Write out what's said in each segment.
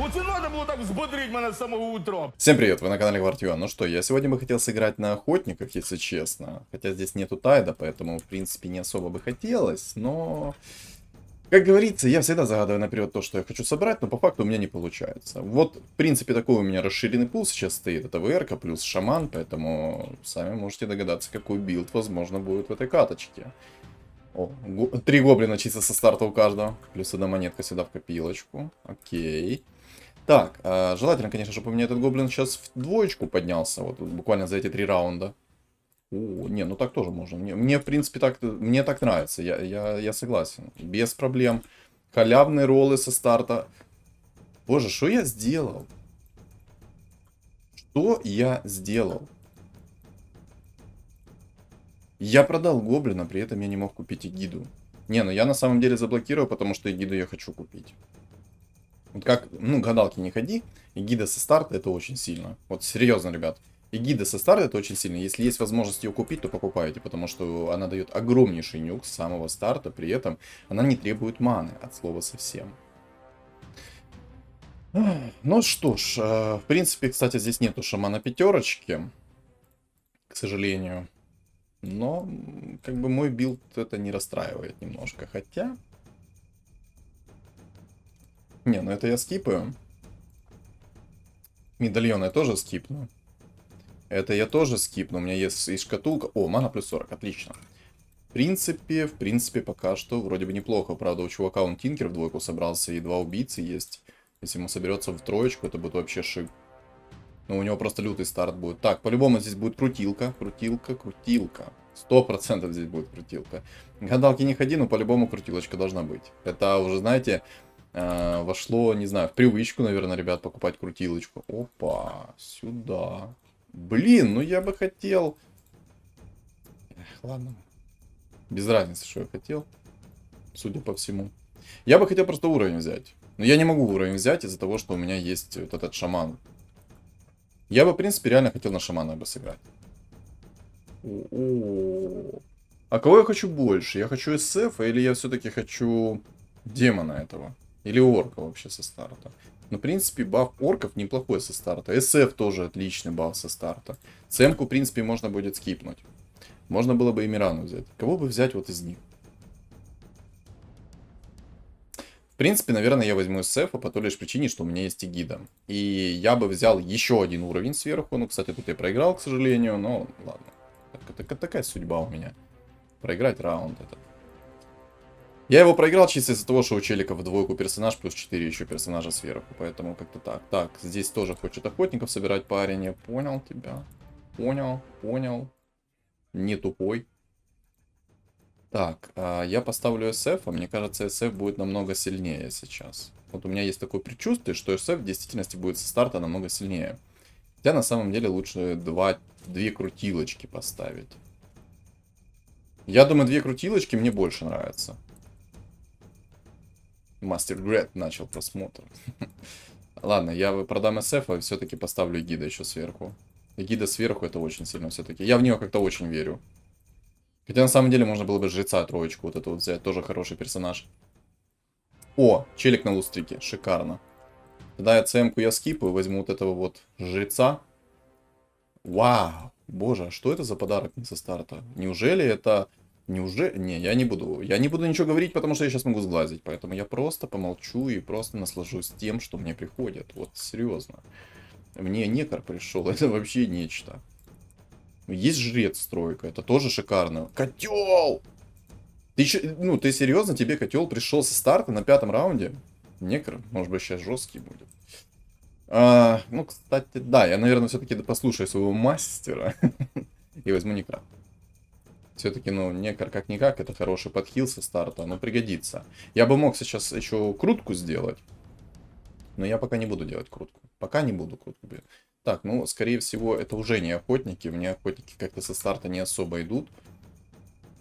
Оце надо было так взбодрить меня с самого утра. Всем привет, вы на канале Гвардион. Ну что, я сегодня бы хотел сыграть на охотниках, если честно. Хотя здесь нету тайда, поэтому, в принципе, не особо бы хотелось, но... Как говорится, я всегда загадываю наперед то, что я хочу собрать, но по факту у меня не получается. Вот, в принципе, такой у меня расширенный пул сейчас стоит. Это ВРК плюс шаман, поэтому сами можете догадаться, какой билд, возможно, будет в этой каточке. О, 3 гоблина чисто со старта у каждого. Плюс одна монетка сюда в копилочку. Окей. Так, желательно, конечно, чтобы у меня этот гоблин сейчас в двоечку поднялся. Вот буквально за эти 3 раунда. О, не, ну так тоже можно. Мне в принципе, мне так нравится. Я согласен. Без проблем. Халявные роллы со старта. Боже, что я сделал? Что я сделал? Я продал гоблина, при этом я не мог купить эгиду. Не, ну я на самом деле заблокировал, потому что эгиду я хочу купить. Вот как, ну, гадалки не ходи, эгида со старта это очень сильно. Вот серьезно, ребят. Эгида со старта это очень сильно. Если есть возможность ее купить, то покупайте, потому что она дает огромнейший нюк с самого старта, при этом она не требует маны, от слова совсем. Ну что ж, в принципе, кстати, здесь нету шамана пятерочки, к сожалению. Но, как бы, мой билд это не расстраивает немножко, хотя... Не, ну это я скипаю. Медальон я тоже скипну. Это я тоже скипну. У меня есть и шкатулка. О, мана плюс 40, отлично. В принципе, пока что вроде бы неплохо. Правда, у чувака он Тинкер в двойку собрался, и 2 убийцы есть. Если ему соберется в троечку, это будет вообще шик. Но у него просто лютый старт будет. Так, по-любому здесь будет крутилка. Крутилка. 100% здесь будет крутилка. Гадалки не ходи, но по-любому крутилочка должна быть. Это уже, знаете, вошло, не знаю, в привычку, наверное, ребят, покупать крутилочку. Опа, сюда. Блин, ну я бы хотел... Ладно. Без разницы, что я хотел. Судя по всему. Я бы хотел просто уровень взять. Но я не могу уровень взять из-за того, что у меня есть вот этот шаман. Я бы, в принципе, реально хотел на шамана бы сыграть. А кого я хочу больше? Я хочу СФ, или я все-таки хочу демона этого? Или орка вообще со старта? Но, в принципе, баф орков неплохой со старта. СФ тоже отличный баф со старта. Цемку, в принципе, можно будет скипнуть. Можно было бы и Мирану взять. Кого бы взять вот из них? В принципе, наверное, я возьму СФ по той лишь причине, что у меня есть эгида. И я бы взял еще один уровень сверху. Ну, кстати, тут я проиграл, к сожалению, но ладно. Такая судьба у меня. Проиграть раунд этот. Я его проиграл чисто из-за того, что у челика в двойку персонаж, плюс 4 еще персонажа сверху. Поэтому как-то так. Так, здесь тоже хочет охотников собирать парень. Я понял тебя. Понял. Не тупой. Так, я поставлю СФ, а мне кажется, СФ будет намного сильнее сейчас. Вот у меня есть такое предчувствие, что СФ в действительности будет со старта намного сильнее. Хотя на самом деле лучше 2 крутилочки поставить. Я думаю, 2 крутилочки мне больше нравятся. Мастер Грет начал просмотр. Ладно, я продам СФ, а все-таки поставлю Эгида еще сверху. Эгида сверху это очень сильно все-таки. Я в нее как-то очень верю. Хотя на самом деле можно было бы жреца троечку вот эту вот взять. Тоже хороший персонаж. О, челик на лустрике. Шикарно. Тогда я ЦМ-ку я скипаю, возьму вот этого вот жреца. Вау. Боже, а что это за подарок со старта? Неужели это... Неужели... Не, я не буду. Я не буду ничего говорить, потому что я сейчас могу сглазить. Поэтому я просто помолчу и просто наслажусь тем, что мне приходит. Вот, серьезно. Мне некор пришел. Это вообще нечто. Есть жрец стройка. Это тоже шикарно. Котел! Ты еще... Ну, ты серьезно? Тебе котел пришел со старта на 5-м раунде? Некр, может быть, сейчас жесткий будет. Ну, кстати, да, я, наверное, все-таки послушаю своего мастера и возьму некра. Все-таки, ну, некр как-никак, это хороший подхил со старта, но пригодится. Я бы мог сейчас еще крутку сделать, но я пока не буду делать крутку. Пока не буду крутку. Так, ну, скорее всего, это уже не охотники. Мне охотники как-то со старта не особо идут.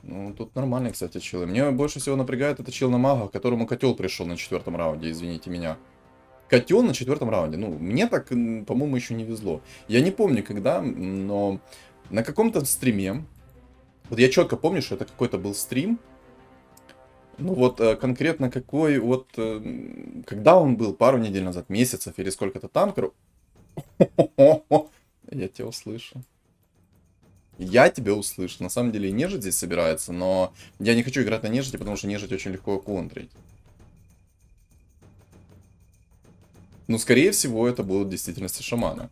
Ну, тут нормальные, кстати, чилы. Мне больше всего напрягает это чил на мага, которому котел пришел на 4-м раунде, извините меня. Котел на 4-м раунде. Ну, мне так, по-моему, еще не везло. Я не помню, когда, но на каком-то стриме... Вот я четко помню, что это какой-то был стрим. Ну вот конкретно какой, вот когда он был, пару недель назад, месяцев или сколько-то там, я тебя услышу. Я тебя услышу. На самом деле и нежить здесь собирается, но я не хочу играть на нежити, потому что нежить очень легко контрить. Ну, скорее всего, это будут в действительности шаманы.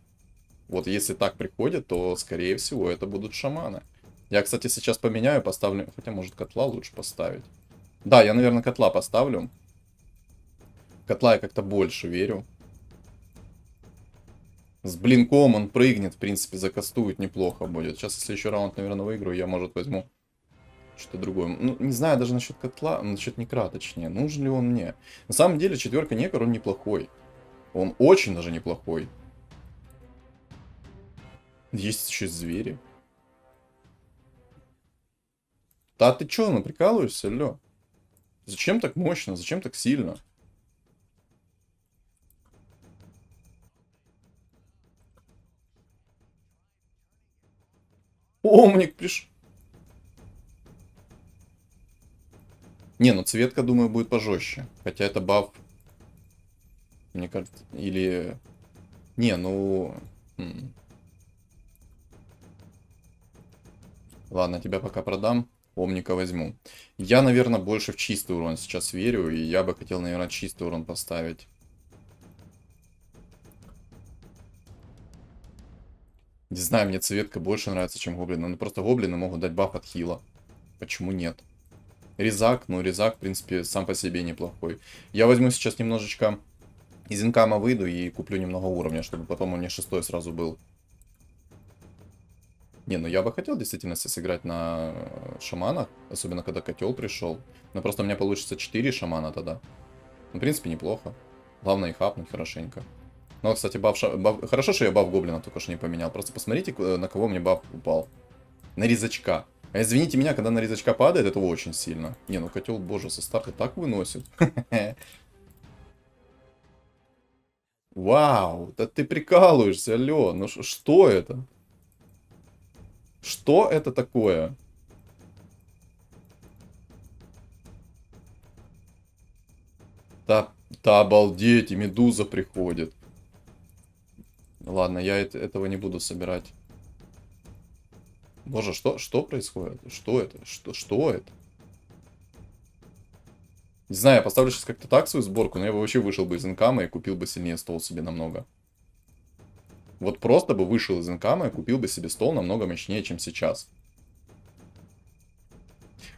Вот если так приходит, то, скорее всего, это будут шаманы. Я, кстати, сейчас поменяю, поставлю... Хотя, может, котла лучше поставить. Да, я, наверное, котла поставлю. Котла я как-то больше верю. С блинком он прыгнет, в принципе, закастует неплохо будет. Сейчас, если еще раунд, наверное, выиграю, я, может, возьму что-то другое. Ну, не знаю даже насчет котла, насчет некра, точнее. Нужен ли он мне? На самом деле, четверка некр, он неплохой. Он очень даже неплохой. Есть еще звери. Да ты чё, ну прикалываешься, алло? Зачем так мощно? Зачем так сильно? Омник пришел. Не, ну цветка, думаю, будет пожестче. Хотя это баф. Мне кажется, или... Не, ну... Ладно, тебя пока продам. Омника возьму. Я, наверное, больше в чистый урон сейчас верю. И я бы хотел, наверное, чистый урон поставить. Не знаю, мне цветка больше нравится, чем гоблины. Ну, просто гоблины могут дать баф от хила. Почему нет? Резак, ну, резак, в принципе, сам по себе неплохой. Я возьму сейчас немножечко из инкама выйду и куплю немного уровня, чтобы потом у меня шестой сразу был. Не, ну я бы хотел действительно сыграть на шаманах, особенно когда котел пришел. Но просто у меня получится 4 шамана тогда. Ну, в принципе, неплохо. Главное их хапнуть хорошенько. Ну, кстати, хорошо, что я баф гоблина только что не поменял. Просто посмотрите, на кого мне баф упал. На резачка. А извините меня, когда на резачка падает, это очень сильно. Не, ну котел, боже, со старта так выносит. Вау, да ты прикалываешься, алло. Ну что это? Что это такое? Да, да обалдеть, и медуза приходит. Ладно, я этого не буду собирать. Боже, что происходит? Что это? Что это? Не знаю, я поставлю сейчас как-то так свою сборку, но я бы вообще вышел бы из инкама и купил бы сильнее стол себе намного. Вот просто бы вышел из инкама и купил бы себе стол намного мощнее, чем сейчас.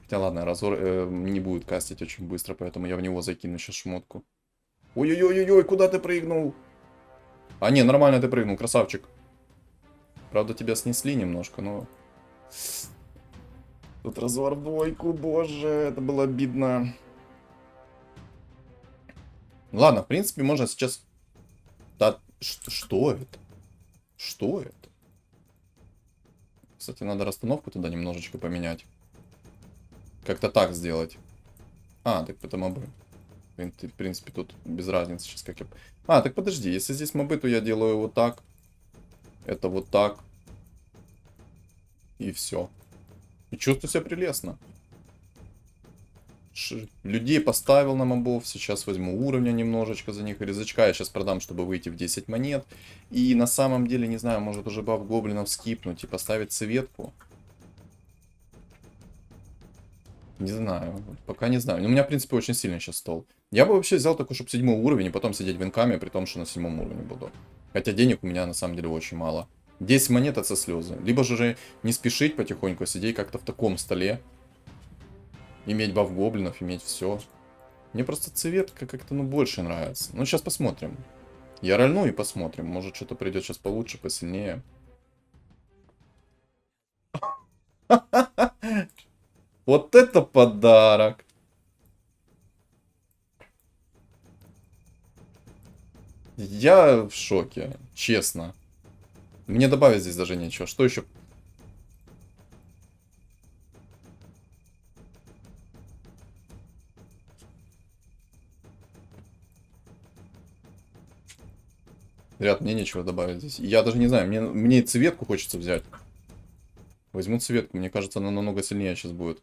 Хотя ладно, разор не будет кастить очень быстро, поэтому я в него закину сейчас шмотку. Ой-ой-ой-ой, куда ты прыгнул? А, не, нормально ты прыгнул, красавчик. Правда, тебя снесли немножко, но... Тут разор двойку, боже, это было обидно. Ладно, в принципе, можно сейчас... Да, что это? Что это? Кстати, надо расстановку туда немножечко поменять. Как-то так сделать. А, так это мобы. В принципе, тут без разницы сейчас как я... А, так подожди, если здесь мобы, то я делаю вот так. Это вот так. И все. И чувствую себя прелестно. Людей поставил на мобов. Сейчас возьму уровня немножечко за них. Резачка я сейчас продам, чтобы выйти в 10 монет. И на самом деле, не знаю, может уже баф гоблинов скипнуть и поставить цветку. Не знаю, пока не знаю. Но у меня, в принципе, очень сильный сейчас стол. Я бы вообще взял только, чтобы 7 уровень, и потом сидеть в инкаме, при том, что на 7 уровне буду. Хотя денег у меня, на самом деле, очень мало. 10 монет это слезы. Либо же уже не спешить потихоньку, а сидеть как-то в таком столе. Иметь баф гоблинов, иметь все. Мне просто цветка как-то, ну, больше нравится. Ну, сейчас посмотрим. Я рольну и посмотрим. Может, что-то придет сейчас получше, посильнее. Вот это подарок! Я в шоке, честно. Мне добавить здесь даже нечего. Что еще? Ряд, мне нечего добавить здесь. Я даже не знаю, мне цветку хочется взять. Возьму цветку, мне кажется, она намного сильнее сейчас будет.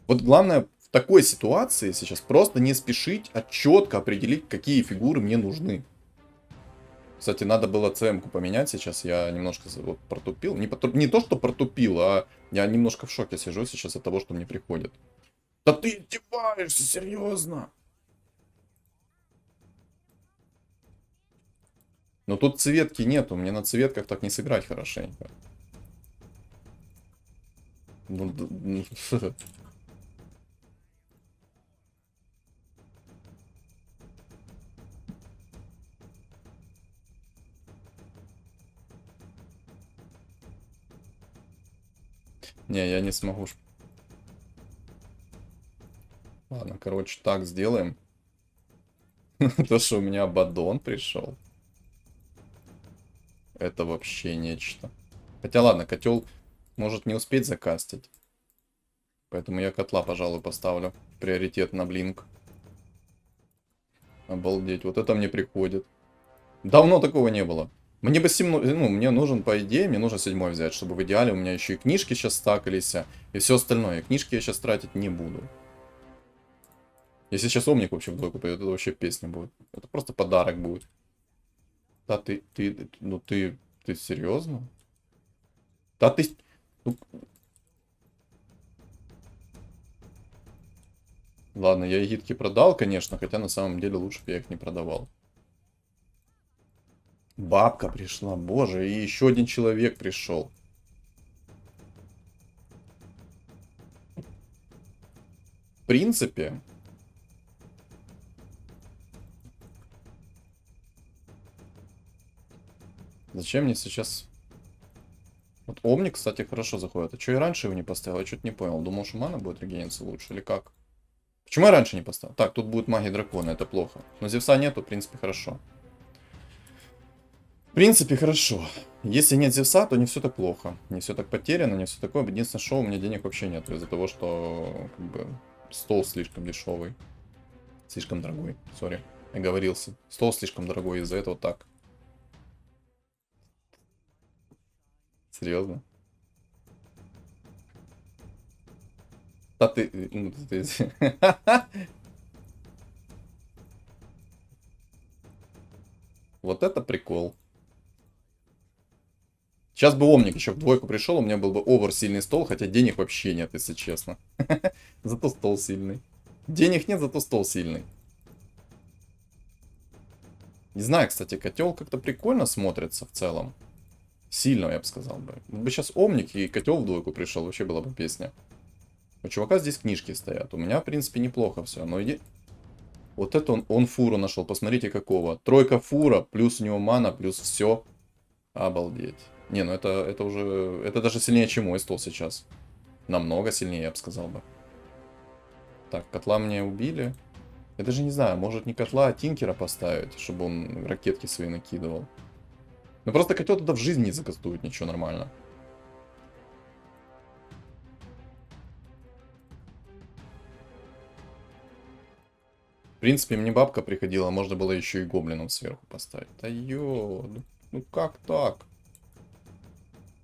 Вот главное такой ситуации сейчас просто не спешить, а четко определить, какие фигуры мне нужны. Кстати, надо было ЦМ-ку поменять сейчас. Я немножко вот протупил. Не то, что протупил, а я немножко в шоке сижу сейчас от того, что мне приходит. Да ты издеваешься, серьезно? Но тут цветки нету. Мне на цветках так не сыграть хорошенько. Ну, не, я не смогу. Ладно, короче, так сделаем. То, что у меня Абаддон пришел. Это вообще нечто. Хотя ладно, котел может не успеть закастить. Поэтому я котла, пожалуй, поставлю. Приоритет на блинк. Обалдеть, вот это мне приходит. Давно такого не было. Мне бы 7, ну, мне нужен, по идее, мне нужно 7 взять, чтобы в идеале у меня еще и книжки сейчас стакались, и все остальное. Книжки я сейчас тратить не буду. Если сейчас Омник вообще в двойку пойдет, это вообще песня будет. Это просто подарок будет. Да ты серьезно? Да ты... Ну, ладно, я егитки продал, конечно, хотя на самом деле лучше бы я их не продавал. Бабка пришла, боже, и еще один человек пришел. В принципе... Зачем мне сейчас... Вот Омник, кстати, хорошо заходит. А что я раньше его не поставил? Я что-то не понял. Думал, что мана будет регениться лучше или как? Почему я раньше не поставил? Так, тут будет магия дракона, это плохо. Но Зевса нету, в принципе, хорошо. В принципе, хорошо. Если нет Зевса, то не все так плохо. Не все так потеряно, не все такое. Единственное, что у меня денег вообще нет. Из-за того, что как бы, стол слишком дешевый. Слишком дорогой. Сори. Я говорился. Стол слишком дорогой, из-за этого так. Серьезно? Да ты... ну, Вот это прикол. Сейчас бы Омник еще в двойку пришел, у меня был бы овер сильный стол, хотя денег вообще нет, если честно. Зато стол сильный. Денег нет, зато стол сильный. Не знаю, кстати, котел как-то прикольно смотрится в целом. Сильно, я бы сказал бы. Вот бы сейчас Омник и котел в двойку пришел, вообще была бы песня. У чувака здесь книжки стоят. У меня, в принципе, неплохо все. Но иди... Вот это он фуру нашел. Посмотрите, какого. Тройка фура, плюс у него мана, плюс все. Обалдеть. Не, ну это уже... Это даже сильнее, чем мой стол сейчас. Намного сильнее, я бы сказал бы. Так, котла мне убили. Я даже не знаю, может не котла, а Тинкера поставить, чтобы он ракетки свои накидывал. Ну просто котел туда в жизни не закастует ничего нормально. В принципе, мне бабка приходила, можно было еще и гоблинов сверху поставить. Да ё, ну как так?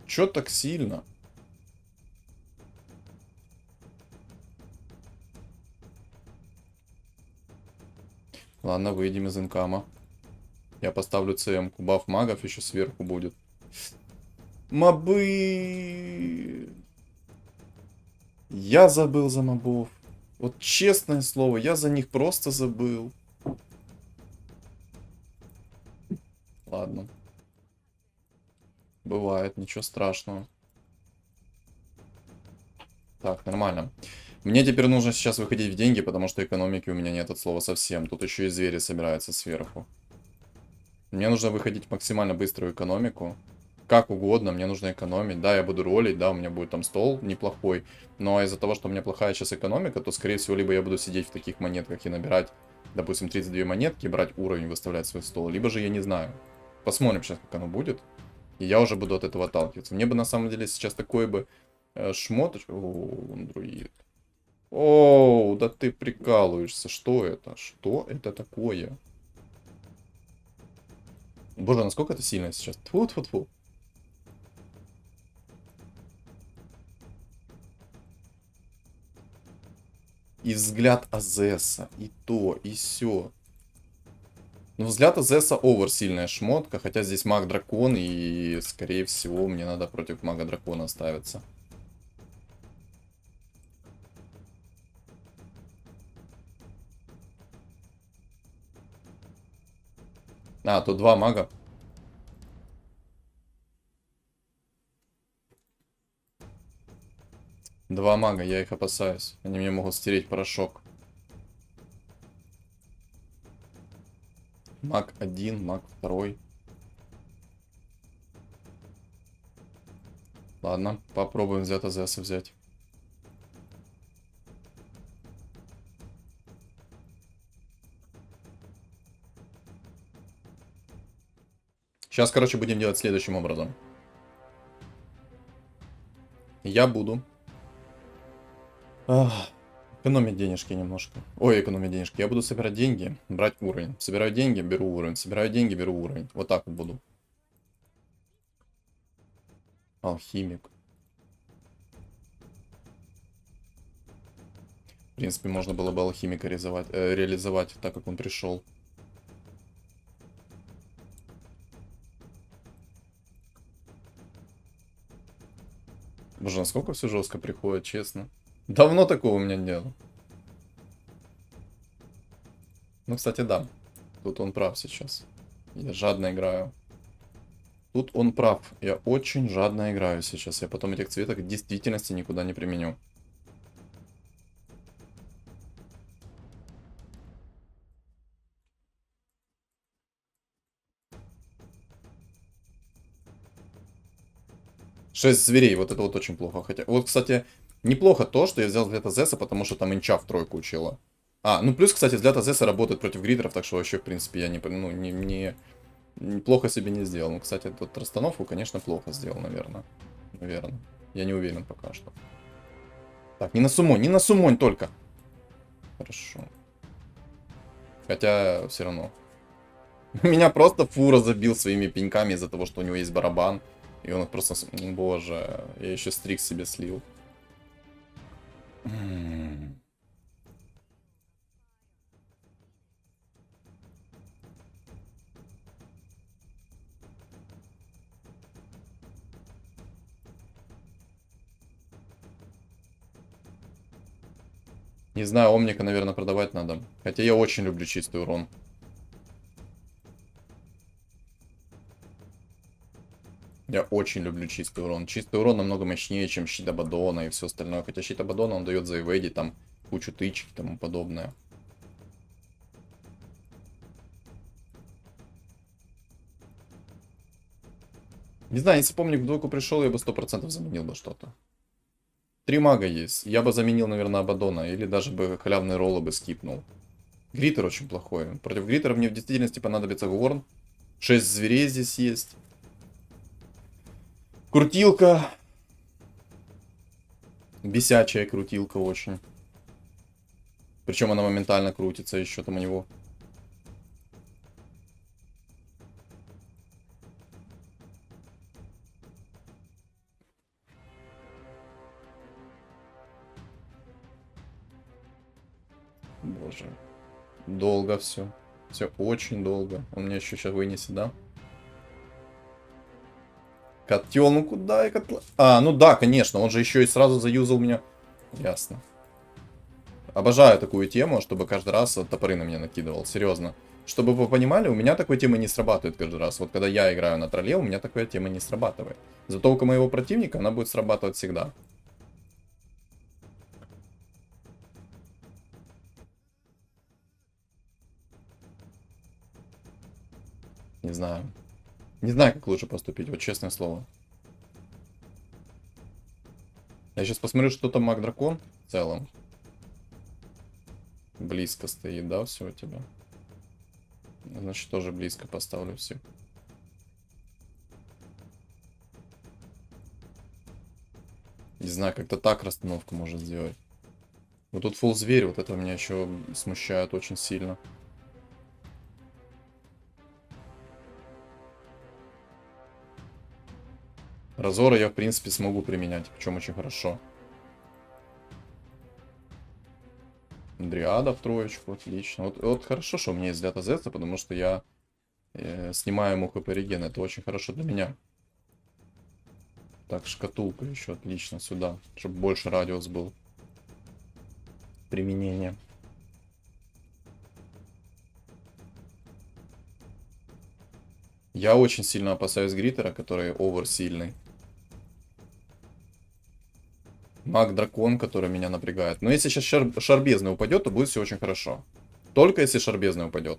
Чё так сильно? Ладно, выйдем из инкама. Я поставлю ЦМ-ку. Баф магов еще сверху будет. Мобы. Я забыл за мобов. Вот честное слово, я за них просто забыл. Ладно. Бывает, ничего страшного. Так, нормально. Мне теперь нужно сейчас выходить в деньги, потому что экономики у меня нет от слова совсем. Тут еще и звери собираются сверху. Мне нужно выходить в максимально быструю экономику. Как угодно, мне нужно экономить. Да, я буду ролить, да, у меня будет там стол неплохой. Но из-за того, что у меня плохая сейчас экономика, то, скорее всего, либо я буду сидеть в таких монетках и набирать, допустим, 32 монетки, брать уровень, выставлять свой стол. Либо же я не знаю. Посмотрим сейчас, как оно будет. И я уже буду от этого отталкиваться. Мне бы, на самом деле, сейчас такой бы шмот... О, друид. Оу, да ты прикалываешься. Что это? Что это такое? Боже, насколько это сильно сейчас? Тьфу-тьфу-тьфу. и взгляд Азеса, и то, и сё. Ну, взгляд Азеса овер сильная шмотка, хотя здесь маг-дракон, и, скорее всего, мне надо против мага-дракона ставиться. А, тут два мага. Два мага, я их опасаюсь. Они мне могут стереть порошок. Маг один, маг второй. Ладно, попробуем взять Азеса взять. Сейчас, короче, будем делать следующим образом. Я буду экономить денежки немножко. Ой, экономить денежки. Я буду собирать деньги, брать уровень. Собираю деньги, беру уровень. Собираю деньги, беру уровень. Вот так вот буду. Алхимик. В принципе, можно было бы алхимика реализовать, так как он пришел. Боже, насколько все жестко приходит, честно. Давно такого у меня не было. Ну, кстати, да. Тут он прав сейчас. Я жадно играю. Тут он прав. Я очень жадно играю сейчас. Я потом этих цветок в действительности никуда не применю. Шесть зверей, вот это вот очень плохо. Хотя, вот, кстати, неплохо то, что я взял взгляд Азеса, потому что там инча в тройку учила. А, ну плюс, кстати, взгляд Азеса работает против гридеров, так что вообще, в принципе, я неплохо себе не сделал. Ну, кстати, тут расстановку, конечно, плохо сделал, наверное. Наверное. Я не уверен пока что. Так, не на сумонь только. Хорошо. Хотя, все равно. Меня просто фура забил своими пеньками из-за того, что у него есть барабан. И он просто... Боже, я еще стрик себе слил. Не знаю, Омника, наверное, продавать надо. Хотя я очень люблю чистый урон. Я очень люблю чистый урон. Чистый урон намного мощнее, чем щит Абадона и все остальное. Хотя щит Абадона он дает за эвейди, там кучу тычек и тому подобное. Не знаю, если помню, в двойку пришел, я бы 100% заменил бы что-то. 3 мага есть. Я бы заменил, наверное, Абадона. Или даже бы халявные роллы бы скипнул. Гритер очень плохой. Против Гритера мне в действительности понадобится Горн. 6 зверей здесь есть. Крутилка. Бесячая крутилка очень. Причем она моментально крутится еще там у него. Боже. Долго все. Все очень долго. Он меня еще сейчас вынесет, да? Котел, ну куда я котла? А, ну да, конечно. Он же еще и сразу заюзал меня. Ясно. Обожаю такую тему, чтобы каждый раз топоры на меня накидывал. Серьезно. Чтобы вы понимали, у меня такой темы не срабатывает каждый раз. Вот когда я играю на тролле, у меня такая тема не срабатывает. Зато у моего противника она будет срабатывать всегда. Не знаю. Не знаю, как лучше поступить, вот честное слово. Я сейчас посмотрю, что там маг-дракон в целом. Близко стоит, да, все у тебя? Значит, тоже близко поставлю все. Не знаю, как-то так расстановку можно сделать. Вот тут фулл зверь, вот это меня еще смущает очень сильно. Разора я, в принципе, смогу применять, причем очень хорошо. Дриада в троечку, отлично. Вот хорошо, что у меня есть взлята Зетса, потому что я снимаю ему хп реген. Это очень хорошо для меня. Так, шкатулка еще отлично сюда, чтобы больше радиус был применения. Я очень сильно опасаюсь Гриттера, который овер сильный. Маг-дракон, который меня напрягает. Но если сейчас шарбезный упадет, то будет все очень хорошо. Только если шарбезный упадет.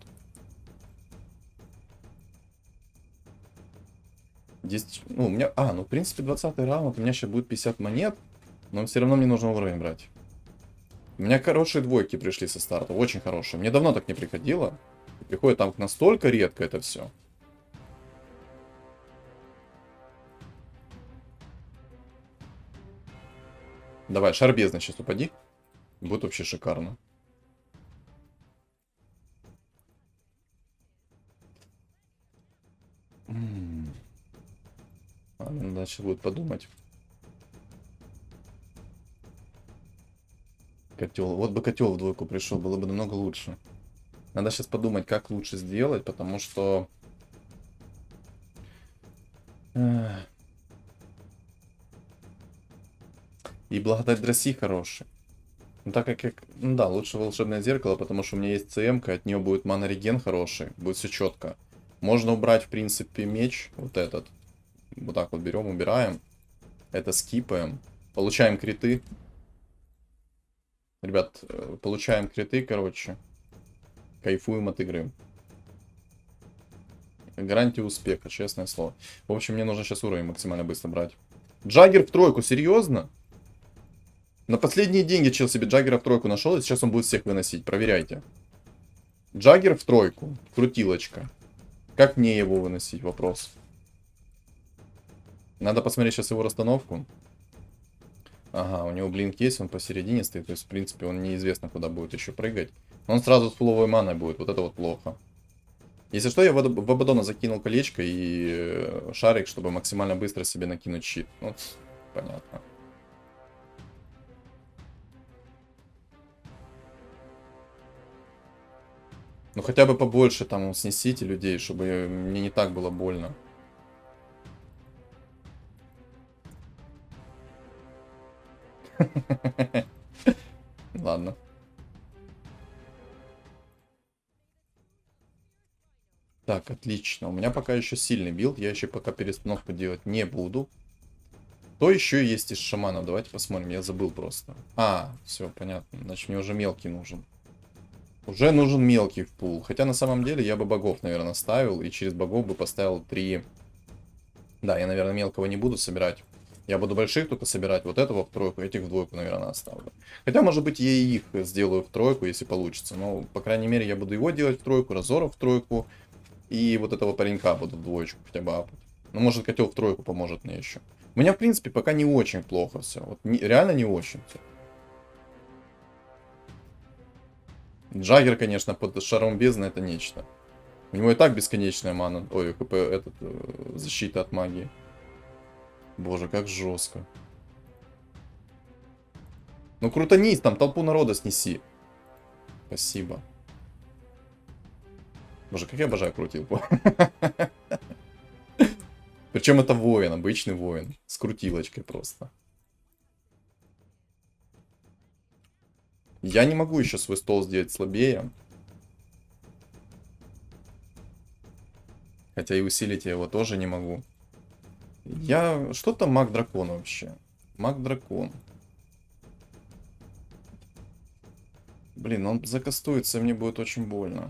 10, ну, у меня... ну, в принципе, 20-й раунд. У меня сейчас будет 50 монет. Но все равно мне нужно уровень брать. У меня хорошие двойки пришли со старта. Очень хорошие. Мне давно так не приходило. Приходит там настолько редко это все. Давай, шар бездны сейчас упади. Будет вообще шикарно. Ладно, дальше будет подумать. Котел. Вот бы котел в двойку пришел, было бы намного лучше. Надо сейчас подумать, как лучше сделать, потому что... И благодать Дроси хороший. Ну, так как... Ну да, лучше волшебное зеркало, потому что у меня есть ЦМ-ка, от нее будет мана-реген хороший, будет все четко. Можно убрать, в принципе, меч, вот этот. Вот так вот берем, убираем. Это скипаем. Получаем криты. Ребят, получаем криты, короче. Кайфуем от игры. Гарантия успеха, честное слово. В общем, мне нужно сейчас уровень максимально быстро брать. Джаггер в тройку, серьезно? На последние деньги чел себе Джаггера в тройку нашел, и сейчас он будет всех выносить. Проверяйте. Джаггер в тройку. Крутилочка. Как мне его выносить? Вопрос. Надо посмотреть сейчас его расстановку. Ага, у него блинк есть, он посередине стоит. То есть, в принципе, он неизвестно, куда будет еще прыгать. Но он сразу с фуловой маной будет. Вот это вот плохо. Если что, я в Абадона закинул колечко и шарик, чтобы максимально быстро себе накинуть щит. Ну, понятно. Ну, хотя бы побольше там снесите людей, чтобы мне не так было больно. Ладно. Так, отлично. У меня пока еще сильный билд. Я еще пока перестановку делать не буду. Кто еще есть из шаманов? Давайте посмотрим. Я забыл просто. Все, понятно. Значит, мне уже мелкий нужен. Уже нужен мелкий в пул. Хотя на самом деле я бы богов, наверное, ставил. И через богов бы поставил 3. Да, я, наверное, мелкого не буду собирать. Я буду больших только собирать. Вот этого в тройку, этих в двойку, наверное, оставлю. Хотя, может быть, я и их сделаю в тройку, если получится. Но, по крайней мере, я буду его делать в тройку, Разора в тройку. И вот этого паренька буду в двоечку хотя бы апать. Ну, может, котел в тройку поможет мне еще. У меня, в принципе, пока не очень плохо все. Вот реально не очень все. Джаггер, конечно, под шаром бездны это нечто. У него и так бесконечная мана. Ой, хп, защита от магии. Боже, как жестко. Ну крутанись, там толпу народа снеси. Спасибо. Боже, как я обожаю крутилку. Причем это воин, обычный воин. С крутилочкой просто. Я не могу еще свой стол сделать слабее. Хотя и усилить я его тоже не могу. Что там маг-дракон вообще? Маг-дракон. Блин, он закастуется, мне будет очень больно.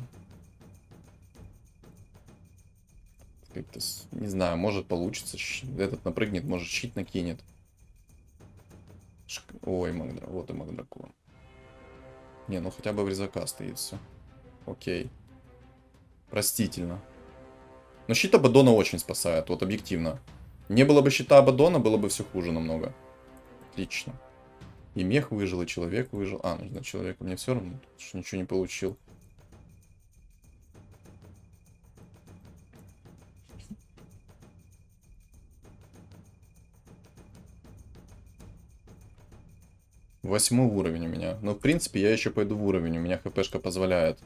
Как-то, не знаю, может получится. Этот напрыгнет, может щит накинет. Ой, маг-дракон. Вот и маг-дракон. Не, ну хотя бы в резака стоит все. Окей. Простительно. Но щит Абадона очень спасает, вот объективно. Не было бы щита Абадона, было бы все хуже намного. Отлично. И мех выжил, и человек выжил. Ну, человеку мне все равно, что ничего не получил. 8 уровень у меня. Ну, в принципе, я еще пойду в уровень. У меня хпшка позволяет.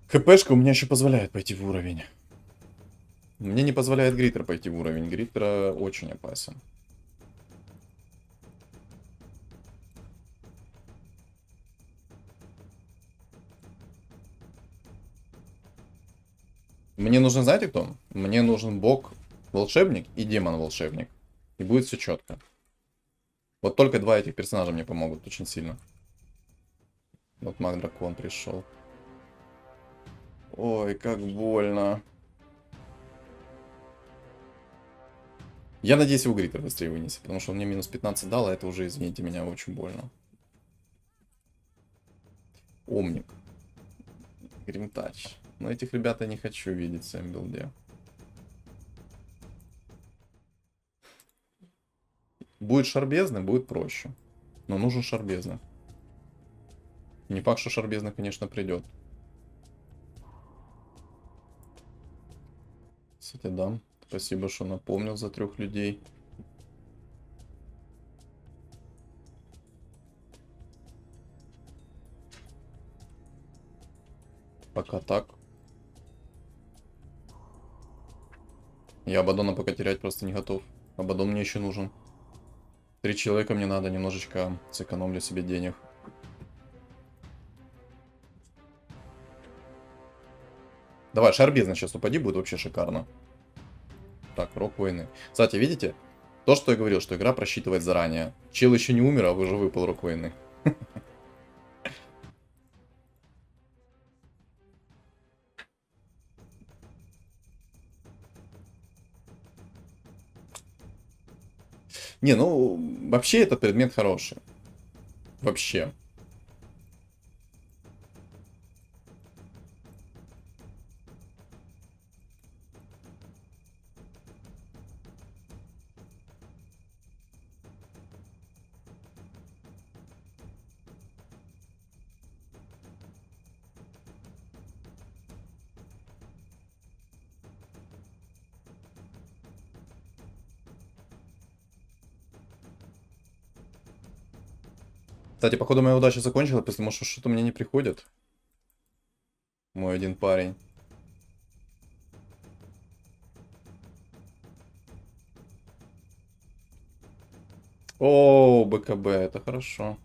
ХПшка у меня еще позволяет пойти в уровень. Мне не позволяет Гриттер пойти в уровень. Гриттер очень опасен. Мне нужен, знаете кто? Мне нужен бог-волшебник и демон-волшебник. И будет все четко. Вот только два этих персонажа мне помогут очень сильно. Вот маг-дракон пришел. Ой, как больно. Я надеюсь, его Гриттер быстрее вынесет, потому что он мне минус 15 дал, а это уже, извините меня, очень больно. Омник. Гримтач. Но этих ребят я не хочу видеть в своем билде. Будет шарбезный, будет проще. Но нужен шарбезный. Не факт, что шарбезный, конечно, придет. Кстати, да. Спасибо, что напомнил за 3 людей. Пока так. Я Абаддона пока терять просто не готов. Абаддон мне еще нужен. 3 человека мне надо, немножечко сэкономлю себе денег. Давай, шарбезно сейчас упади, будет вообще шикарно. Так, рок войны. Кстати, видите? То, что я говорил, что игра просчитывает заранее. Чел еще не умер, а уже выпал рок войны. Не, ну, вообще этот предмет хороший. Вообще. Кстати, походу моя удача закончилась, потому что что-то мне не приходит. Мой один парень. О, БКБ, это хорошо.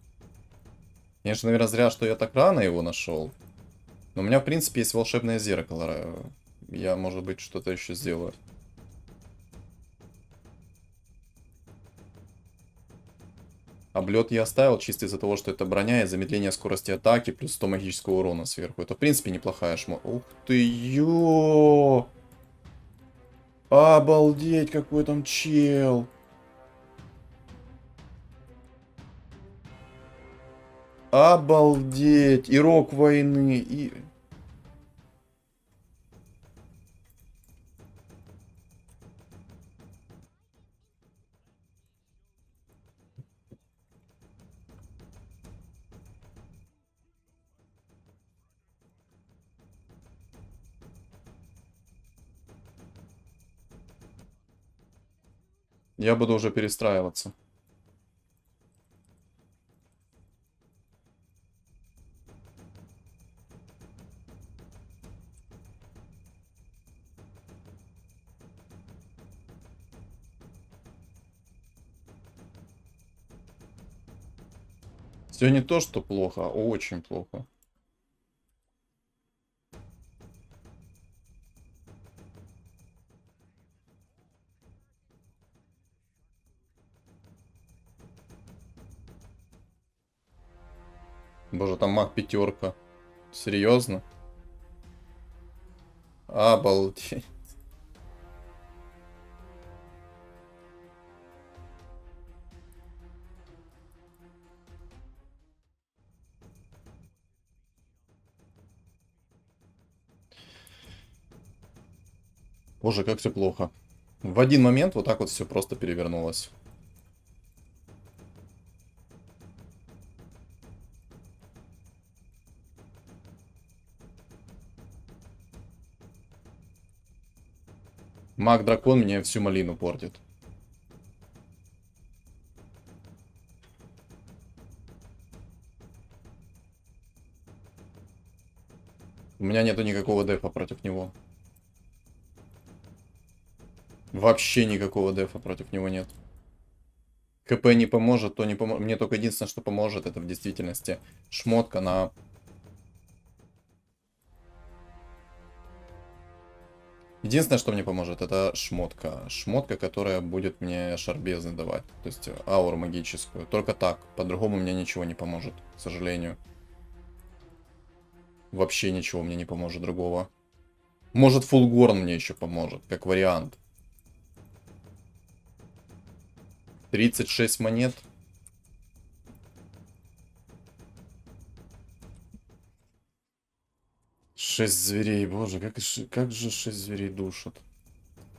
Конечно, наверное, зря, что я так рано его нашел. Но у меня, в принципе, есть волшебное зеркало. Я, может быть, что-то еще сделаю. Облет я оставил чисто из-за того, что это броня и замедление скорости атаки, плюс 100 магического урона сверху. Это, в принципе, неплохая шмотка. Ух ты, ё! Обалдеть, какой там чел! Обалдеть! И рок войны, и... Я буду уже перестраиваться. Все не то, что плохо, а очень плохо. Боже, там маг пятерка. Серьезно? Обалдеть. Боже, как все плохо. В один момент вот так вот все просто перевернулось. Маг-дракон мне всю малину портит. У меня нету никакого дефа против него. Вообще никакого дефа против него нет. КП не поможет, то не поможет. Мне только единственное, что поможет, это в действительности шмотка на... Единственное, что мне поможет, это шмотка. Шмотка, которая будет мне шарбезы давать. То есть ауру магическую. Только так. По-другому мне ничего не поможет, к сожалению. Вообще ничего мне не поможет другого. Может, фулгорн мне еще поможет, как вариант. 36 монет. Шесть зверей, боже, как же 6 зверей душат.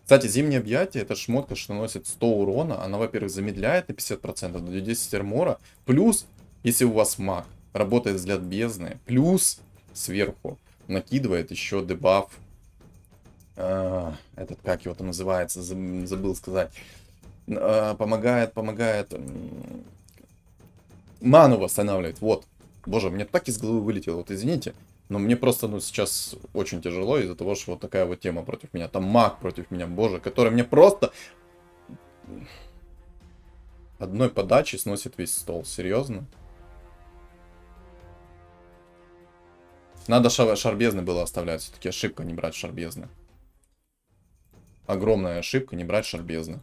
Кстати, зимнее объятие, это шмотка, что наносит 100 урона. Она, во-первых, замедляет на 50%, до 10 армора. Плюс, если у вас маг, работает взгляд бездны. Плюс, сверху, накидывает еще дебаф. Этот, как его там называется, забыл сказать. Помогает. Ману восстанавливает, вот. Боже, мне так из головы вылетело, вот извините. Но мне просто, ну, сейчас очень тяжело из-за того, что вот такая вот тема против меня. Там маг против меня, боже, который мне просто... Одной подачи сносит весь стол, серьезно? Надо шарбезны было оставлять, все-таки ошибка не брать шарбезны. Огромная ошибка не брать шарбезны.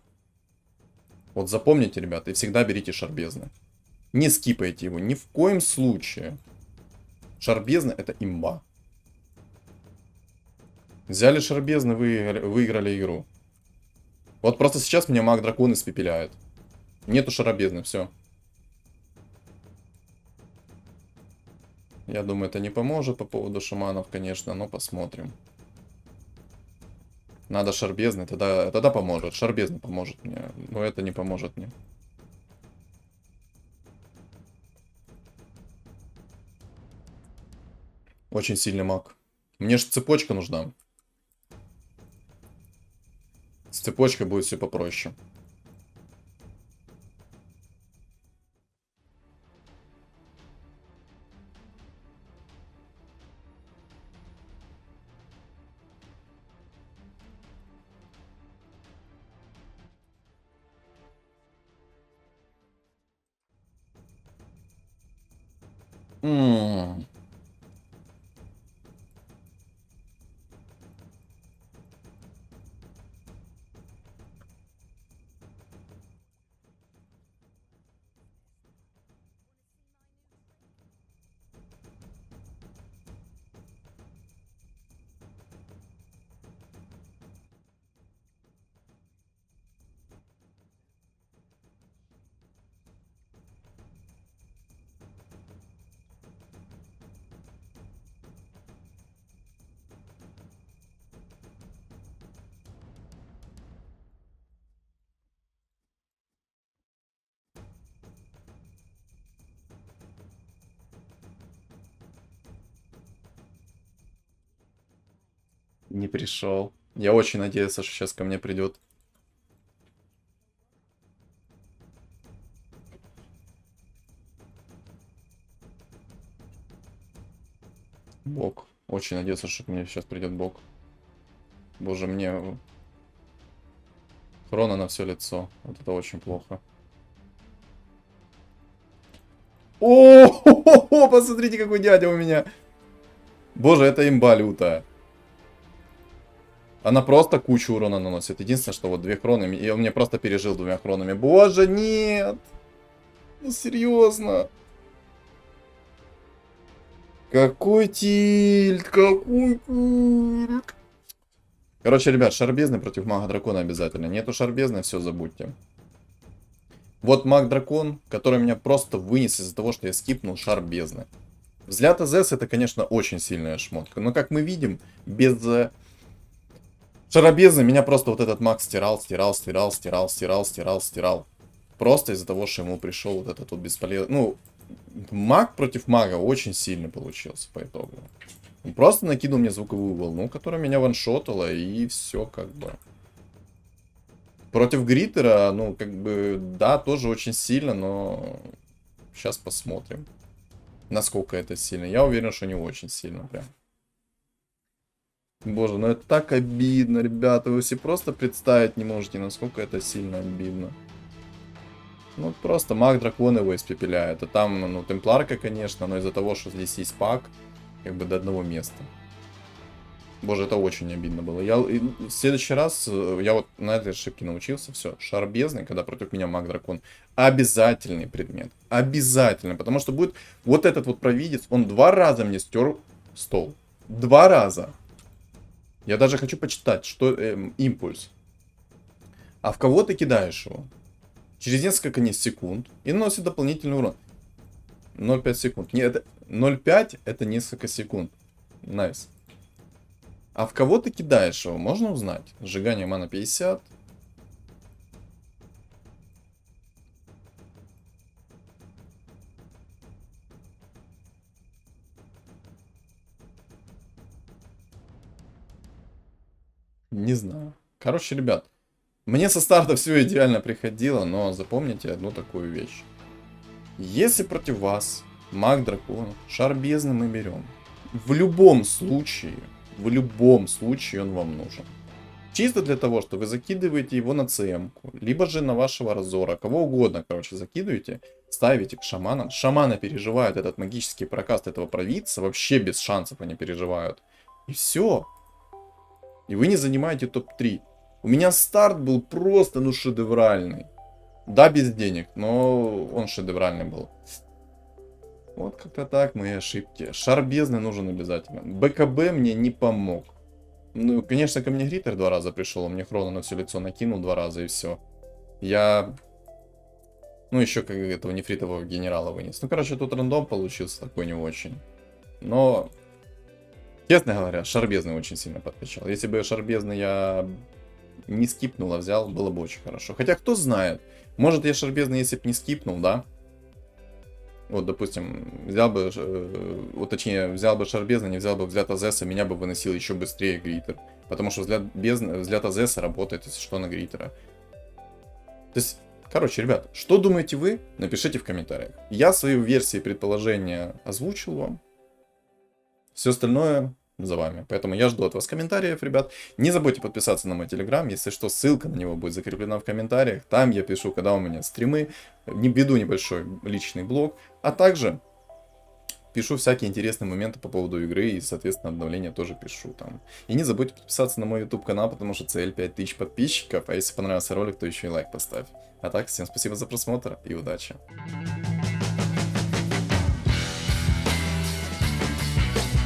Вот запомните, ребята, и всегда берите шарбезны. Не скипайте его, ни в коем случае. Шарбезны это имба. Взяли шарбезны, выиграли игру. Вот просто сейчас меня маг дракон испепеляет. Нету шарбезны, все. Я думаю, это не поможет по поводу шаманов, конечно, но посмотрим. Надо шарбезны, тогда поможет. Шарбезны поможет мне, но это не поможет мне. Очень сильный маг. Мне же цепочка нужна. С цепочкой будет все попроще. М. Не пришел. Я очень надеялся, что сейчас ко мне придет. Бог. Очень надеялся, что ко мне сейчас придет Бог. Боже, мне хрона на все лицо. Вот это очень плохо. О, посмотрите, какой дядя у меня. Боже, это имба лютая. Она просто кучу урона наносит. Единственное, что вот 2 хроны, и он мне просто пережил 2 хронами. Боже, нет! Ну, серьезно. Какой тильт, какой тильт. Короче, ребят, шарбезны против мага дракона обязательно. Нету шарбезны, все забудьте. Вот маг дракон, который меня просто вынес из-за того, что я скипнул шар бездны. Взгляд АЗС это, конечно, очень сильная шмотка. Но как мы видим, без шарабезы меня просто вот этот маг стирал. Просто из-за того, что ему пришел вот этот вот бесполезный... Ну, маг против мага очень сильно получился по итогу. Он просто накинул мне звуковую волну, которая меня ваншотала, и все как бы. Против Гриттера, ну, как бы, да, тоже очень сильно, но сейчас посмотрим, насколько это сильно. Я уверен, что не очень сильно прям. Боже, ну это так обидно, ребята. Вы все просто представить не можете, насколько это сильно обидно. Ну, просто маг дракон его испепеляет. А там, ну, темпларка, конечно, но из-за того, что здесь есть пак, как бы до одного места. Боже, это очень обидно было. В следующий раз, я вот на этой ошибке научился, все. Шар бездны, когда против меня маг дракон, обязательный предмет. Обязательно, потому что будет вот этот вот провидец, он 2 раза мне стер стол. 2 раза. Я даже хочу почитать, что импульс. А в кого ты кидаешь его? Через несколько секунд и наносит дополнительный урон. 0,5 секунд. Не, это 0,5 это несколько секунд. Найс. А в кого ты кидаешь его? Можно узнать? Сжигание мана 50. Не знаю. Короче, ребят. Мне со старта все идеально приходило, но запомните одну такую вещь. Если против вас маг дракона, шар бездны мы берем. В любом случае он вам нужен. Чисто для того, что вы закидываете его на ЦМ-ку, либо же на вашего разора, кого угодно, короче, закидываете, ставите к шаманам. Шаманы переживают этот магический прокаст этого провидца, вообще без шансов они переживают. И все. И вы не занимаете топ-3. У меня старт был просто, ну, шедевральный. Да, без денег, но он шедевральный был. Вот как-то так, мои ошибки. Шар бездны нужен обязательно. БКБ мне не помог. Ну, конечно, ко мне Гриттер 2 раза пришел, он мне хроно на все лицо накинул 2 раза и все. Я... Ну, еще как этого нефритового генерала вынес. Ну, короче, тут рандом получился такой не очень. Но, честно говоря, шар бездны очень сильно подкачал. Если бы шар бездны я не скипнул, а взял, было бы очень хорошо. Хотя, кто знает, может я шар бездны, если бы не скипнул, да? Вот, допустим, взял бы, вот точнее, взял бы шар бездны, не взял бы взгляд Азеса, меня бы выносил еще быстрее Гриттер. Потому что взгляд Азеса работает, если что, на Гриттера. То есть, короче, ребят, что думаете вы? Напишите в комментариях. Я свою версию и предположения озвучил вам. Все остальное за вами. Поэтому я жду от вас комментариев, ребят. Не забудьте подписаться на мой телеграм. Если что, ссылка на него будет закреплена в комментариях. Там я пишу, когда у меня стримы. Веду небольшой личный блог. А также пишу всякие интересные моменты по поводу игры. И, соответственно, обновления тоже пишу там. И не забудьте подписаться на мой YouTube канал, потому что цель 5000 подписчиков. А если понравился ролик, то еще и лайк поставь. А так, всем спасибо за просмотр и удачи.